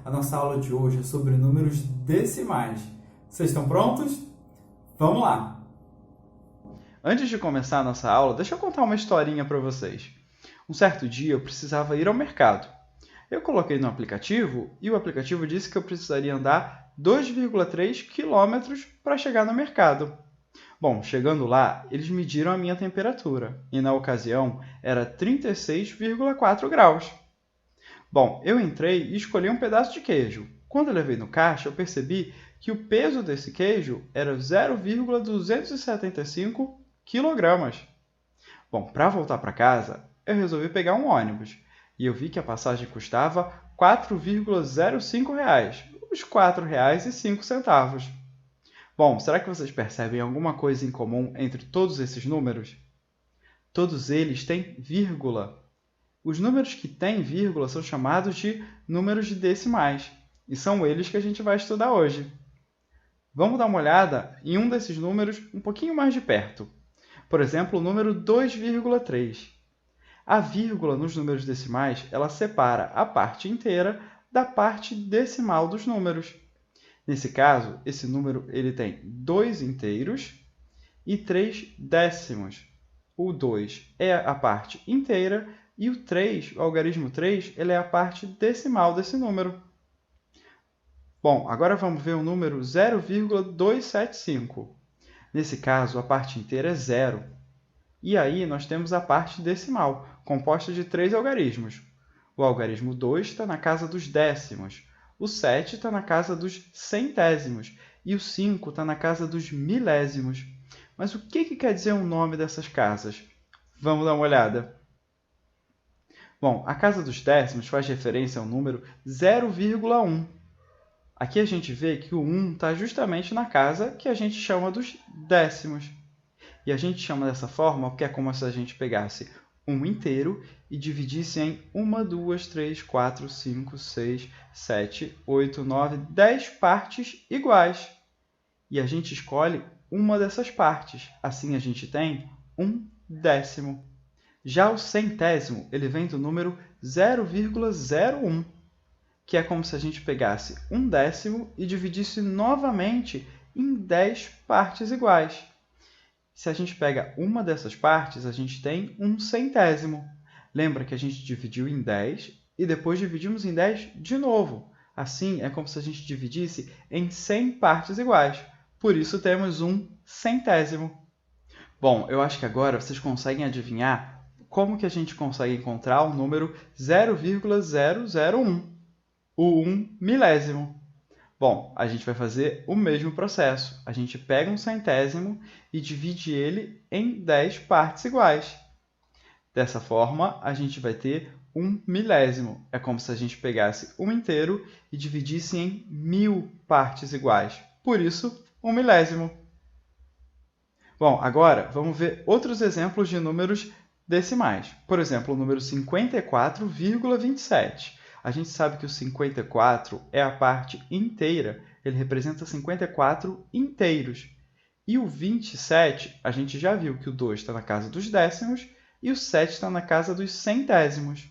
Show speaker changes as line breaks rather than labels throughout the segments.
A nossa aula de hoje é sobre números decimais. Vocês estão prontos? Vamos lá!
Antes de começar a nossa aula, deixa eu contar uma historinha para vocês. Um certo dia eu precisava ir ao mercado. Eu coloquei no aplicativo e o aplicativo disse que eu precisaria andar 2,3 quilômetros para chegar no mercado. Bom, chegando lá, eles mediram a minha temperatura e, na ocasião, era 36,4 graus. Bom, eu entrei e escolhi um pedaço de queijo. Quando eu levei no caixa, eu percebi que o peso desse queijo era 0,275 quilogramas. Bom, para voltar para casa, eu resolvi pegar um ônibus e eu vi que a passagem custava R$ 4,05, os R$ 4,05. Bom, será que vocês percebem alguma coisa em comum entre todos esses números? Todos eles têm vírgula. Os números que têm vírgula são chamados de números decimais, e são eles que a gente vai estudar hoje. Vamos dar uma olhada em um desses números um pouquinho mais de perto. Por exemplo, o número 2,3. A vírgula nos números decimais ela separa a parte inteira da parte decimal dos números. Nesse caso, esse número ele tem 2 inteiros e 3 décimos. O 2 é a parte inteira e o 3, o algarismo 3, ele é a parte decimal desse número. Bom, agora vamos ver o número 0,275. Nesse caso, a parte inteira é zero. E aí nós temos a parte decimal, composta de 3 algarismos. O algarismo 2 está na casa dos décimos, o 7 está na casa dos centésimos e o 5 está na casa dos milésimos. Mas o que quer dizer o nome dessas casas? Vamos dar uma olhada. Bom, a casa dos décimos faz referência ao número 0,1. Aqui a gente vê que o 1 está justamente na casa que a gente chama dos décimos. E a gente chama dessa forma porque é como se a gente pegasse um inteiro e dividisse em 1, 2, 3, 4, 5, 6, 7, 8, 9, 10 partes iguais. E a gente escolhe uma dessas partes. Assim a gente tem um décimo. Já o centésimo ele vem do número 0,01, que é como se a gente pegasse um décimo e dividisse novamente em 10 partes iguais. Se a gente pega uma dessas partes, a gente tem um centésimo. Lembra que a gente dividiu em 10 e depois dividimos em 10 de novo. Assim, é como se a gente dividisse em 100 partes iguais. Por isso, temos um centésimo. Bom, eu acho que agora vocês conseguem adivinhar como que a gente consegue encontrar o número 0,001, o 1 milésimo. Bom, a gente vai fazer o mesmo processo. A gente pega um centésimo e divide ele em 10 partes iguais. Dessa forma, a gente vai ter um milésimo. É como se a gente pegasse um inteiro e dividisse em 1000 partes iguais. Por isso, um milésimo. Bom, agora vamos ver outros exemplos de números decimais. Por exemplo, o número 54,27. A gente sabe que o 54 é a parte inteira, ele representa 54 inteiros. E o 27, a gente já viu que o 2 está na casa dos décimos e o 7 está na casa dos centésimos.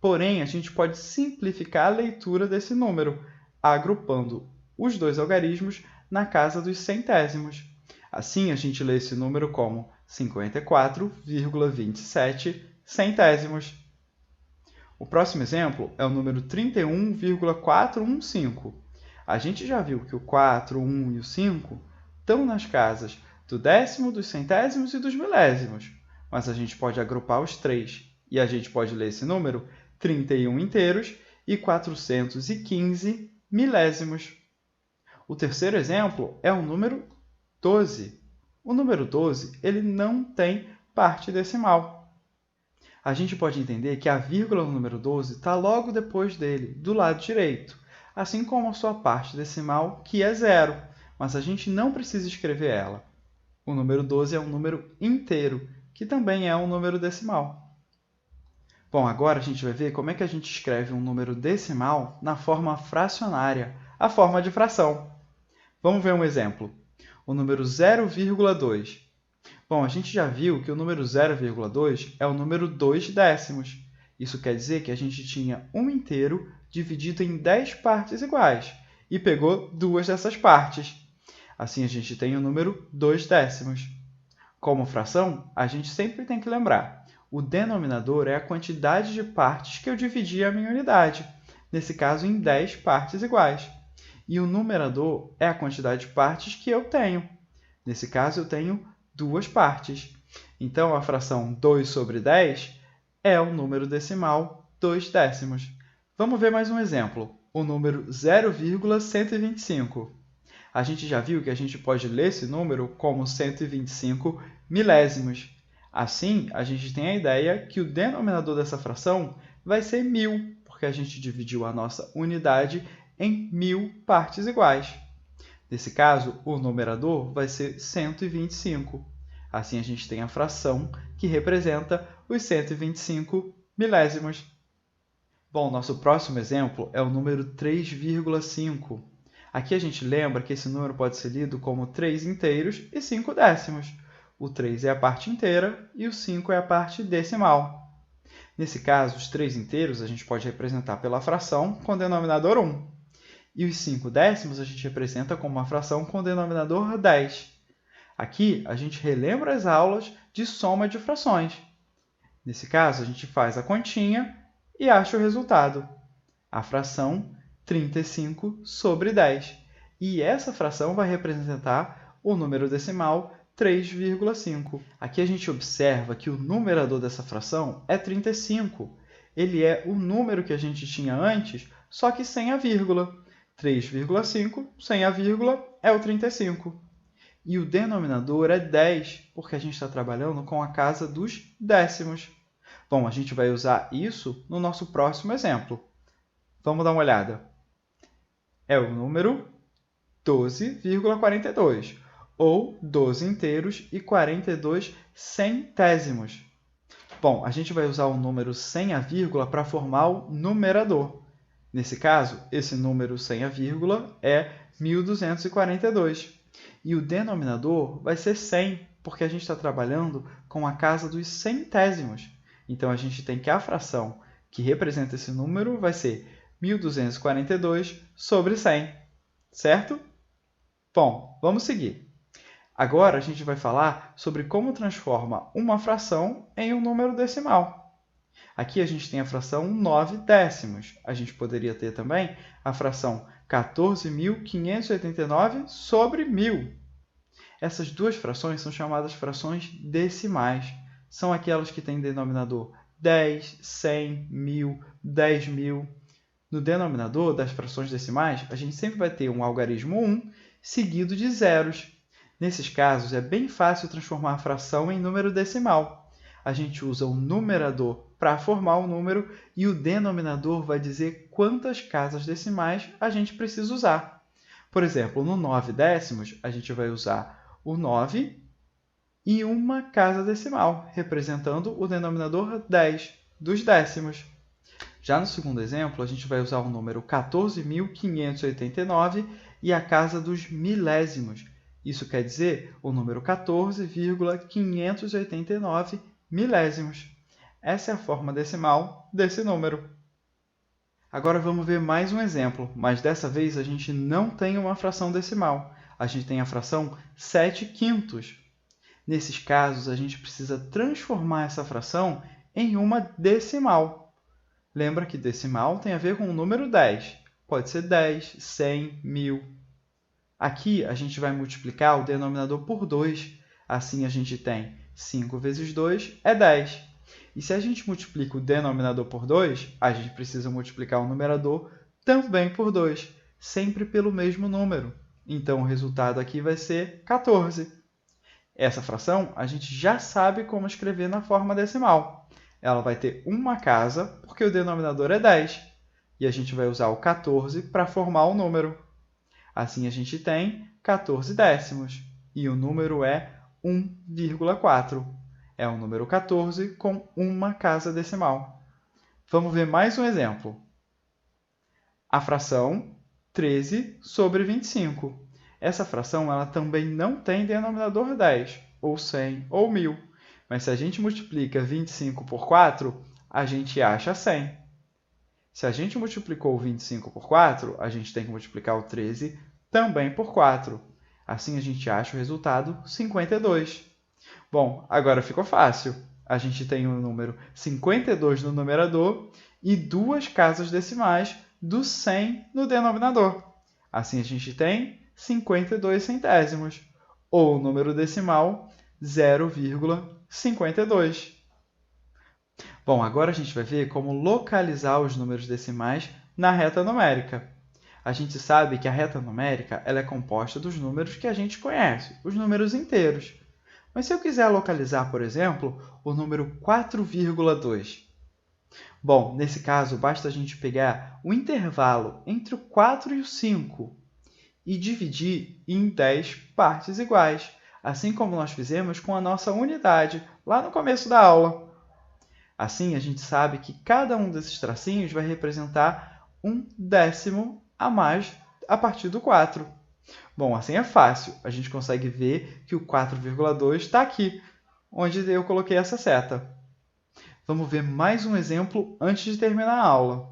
Porém, a gente pode simplificar a leitura desse número, agrupando os dois algarismos na casa dos centésimos. Assim, a gente lê esse número como 54,27 centésimos. O próximo exemplo é o número 31,415. A gente já viu que o 4, o 1 e o 5 estão nas casas do décimo, dos centésimos e dos milésimos. Mas a gente pode agrupar os três e a gente pode ler esse número 31 inteiros e 415 milésimos. O terceiro exemplo é o número 12. O número 12 ele não tem parte decimal. A gente pode entender que a vírgula no número 12 está logo depois dele, do lado direito, assim como a sua parte decimal, que é zero, mas a gente não precisa escrever ela. O número 12 é um número inteiro, que também é um número decimal. Bom, agora a gente vai ver como é que a gente escreve um número decimal na forma fracionária, a forma de fração. Vamos ver um exemplo. O número 0,2. Bom, a gente já viu que o número 0,2 é o número 2 décimos. Isso quer dizer que a gente tinha um inteiro dividido em 10 partes iguais e pegou 2 dessas partes. Assim, a gente tem o número 2 décimos. Como fração, a gente sempre tem que lembrar, o denominador é a quantidade de partes que eu dividi a minha unidade, nesse caso em 10 partes iguais. E o numerador é a quantidade de partes que eu tenho. Nesse caso, eu tenho 2 partes. Então, a fração 2 sobre 10 é o número decimal 2 décimos. Vamos ver mais um exemplo, o número 0,125. A gente já viu que a gente pode ler esse número como 125 milésimos. Assim, a gente tem a ideia que o denominador dessa fração vai ser 1000, porque a gente dividiu a nossa unidade em 1000 partes iguais. Nesse caso, o numerador vai ser 125. Assim, a gente tem a fração que representa os 125 milésimos. Bom, nosso próximo exemplo é o número 3,5. Aqui a gente lembra que esse número pode ser lido como 3 inteiros e 5 décimos. O 3 é a parte inteira e o 5 é a parte decimal. Nesse caso, os 3 inteiros a gente pode representar pela fração com denominador 1. E os 5 décimos a gente representa como uma fração com denominador 10. Aqui, a gente relembra as aulas de soma de frações. Nesse caso, a gente faz a continha e acha o resultado. A fração 35 sobre 10. E essa fração vai representar o número decimal 3,5. Aqui a gente observa que o numerador dessa fração é 35. Ele é o número que a gente tinha antes, só que sem a vírgula. 3,5 sem a vírgula é o 35. E o denominador é 10, porque a gente está trabalhando com a casa dos décimos. Bom, a gente vai usar isso no nosso próximo exemplo. Vamos dar uma olhada. É o número 12,42, ou 12 inteiros e 42 centésimos. Bom, a gente vai usar o número sem a vírgula para formar o numerador. Nesse caso, esse número sem a vírgula é 1242. E o denominador vai ser 100, porque a gente está trabalhando com a casa dos centésimos. Então, a gente tem que a fração que representa esse número vai ser 1242 sobre 100, certo? Bom, vamos seguir. Agora, a gente vai falar sobre como transforma uma fração em um número decimal. Aqui a gente tem a fração 9 décimos. A gente poderia ter também a fração 14.589 sobre 1.000. Essas duas frações são chamadas frações decimais. São aquelas que têm denominador 10, 100, 1.000, 10.000. No denominador das frações decimais, a gente sempre vai ter um algarismo 1 seguido de zeros. Nesses casos, é bem fácil transformar a fração em número decimal. A gente usa o numerador para formar o número e o denominador vai dizer quantas casas decimais a gente precisa usar. Por exemplo, no 9 décimos, a gente vai usar o 9 e uma casa decimal, representando o denominador 10 dos décimos. Já no segundo exemplo, a gente vai usar o número 14.589 e a casa dos milésimos. Isso quer dizer o número 14,589 milésimos. Essa é a forma decimal desse número. Agora vamos ver mais um exemplo, mas dessa vez a gente não tem uma fração decimal. A gente tem a fração 7 quintos. Nesses casos, a gente precisa transformar essa fração em uma decimal. Lembra que decimal tem a ver com o número 10. Pode ser 10, 100, 1.000. Aqui, a gente vai multiplicar o denominador por 2. Assim, a gente tem 5 vezes 2 é 10. E se a gente multiplica o denominador por 2, a gente precisa multiplicar o numerador também por 2, sempre pelo mesmo número. Então, o resultado aqui vai ser 14. Essa fração, a gente já sabe como escrever na forma decimal. Ela vai ter uma casa, porque o denominador é 10. E a gente vai usar o 14 para formar o número. Assim, a gente tem 14 décimos. E o número é 1,4. É o número 14 com uma casa decimal. Vamos ver mais um exemplo. A fração 13 sobre 25. Essa fração ela também não tem denominador 10, ou 100, ou 1.000. Mas se a gente multiplica 25 por 4, a gente acha 100. Se a gente multiplicou o 25 por 4, a gente tem que multiplicar o 13 também por 4. Assim, a gente acha o resultado 52. Bom, agora ficou fácil. A gente tem o número 52 no numerador e duas casas decimais do 100 no denominador. Assim, a gente tem 52 centésimos, ou o número decimal 0,52. Bom, agora a gente vai ver como localizar os números decimais na reta numérica. A gente sabe que a reta numérica ela é composta dos números que a gente conhece, os números inteiros. Mas se eu quiser localizar, por exemplo, o número 4,2, bom, nesse caso, basta a gente pegar o intervalo entre o 4 e o 5 e dividir em 10 partes iguais, assim como nós fizemos com a nossa unidade lá no começo da aula. Assim, a gente sabe que cada um desses tracinhos vai representar um décimo a mais a partir do 4. Bom, assim é fácil. A gente consegue ver que o 4,2 está aqui, onde eu coloquei essa seta. Vamos ver mais um exemplo antes de terminar a aula.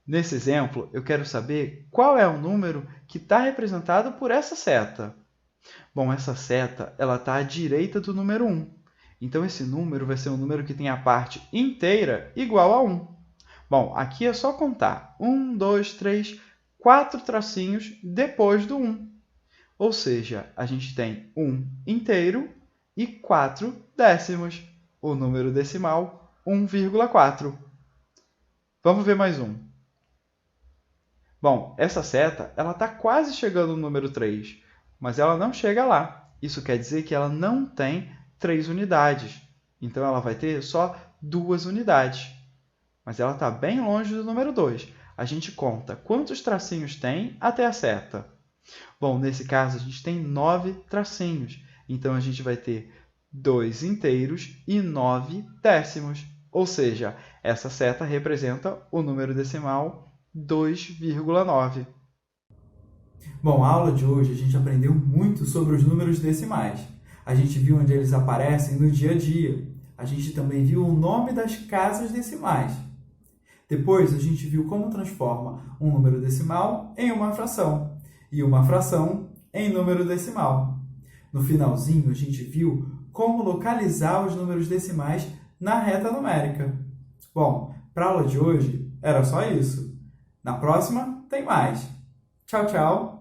Nesse exemplo, eu quero saber qual é o número que está representado por essa seta. Bom, essa seta está à direita do número 1. Então, esse número vai ser um número que tem a parte inteira igual a 1. Bom, aqui é só contar 1, 2, 3, 4 tracinhos depois do 1. Ou seja, a gente tem 1 inteiro e 4 décimos. O número decimal, 1,4. Vamos ver mais um. Bom, essa seta está quase chegando no número 3, mas ela não chega lá. Isso quer dizer que ela não tem 3 unidades. Então, ela vai ter só 2 unidades. Mas ela está bem longe do número 2. A gente conta quantos tracinhos tem até a seta. Bom, nesse caso, a gente tem 9 tracinhos. Então, a gente vai ter 2 inteiros e 9 décimos. Ou seja, essa seta representa o número decimal 2,9.
Bom, a aula de hoje a gente aprendeu muito sobre os números decimais. A gente viu onde eles aparecem no dia a dia. A gente também viu o nome das casas decimais. Depois, a gente viu como transforma um número decimal em uma fração e uma fração em número decimal. No finalzinho, a gente viu como localizar os números decimais na reta numérica. Bom, para a aula de hoje, era só isso. Na próxima, tem mais. Tchau, tchau!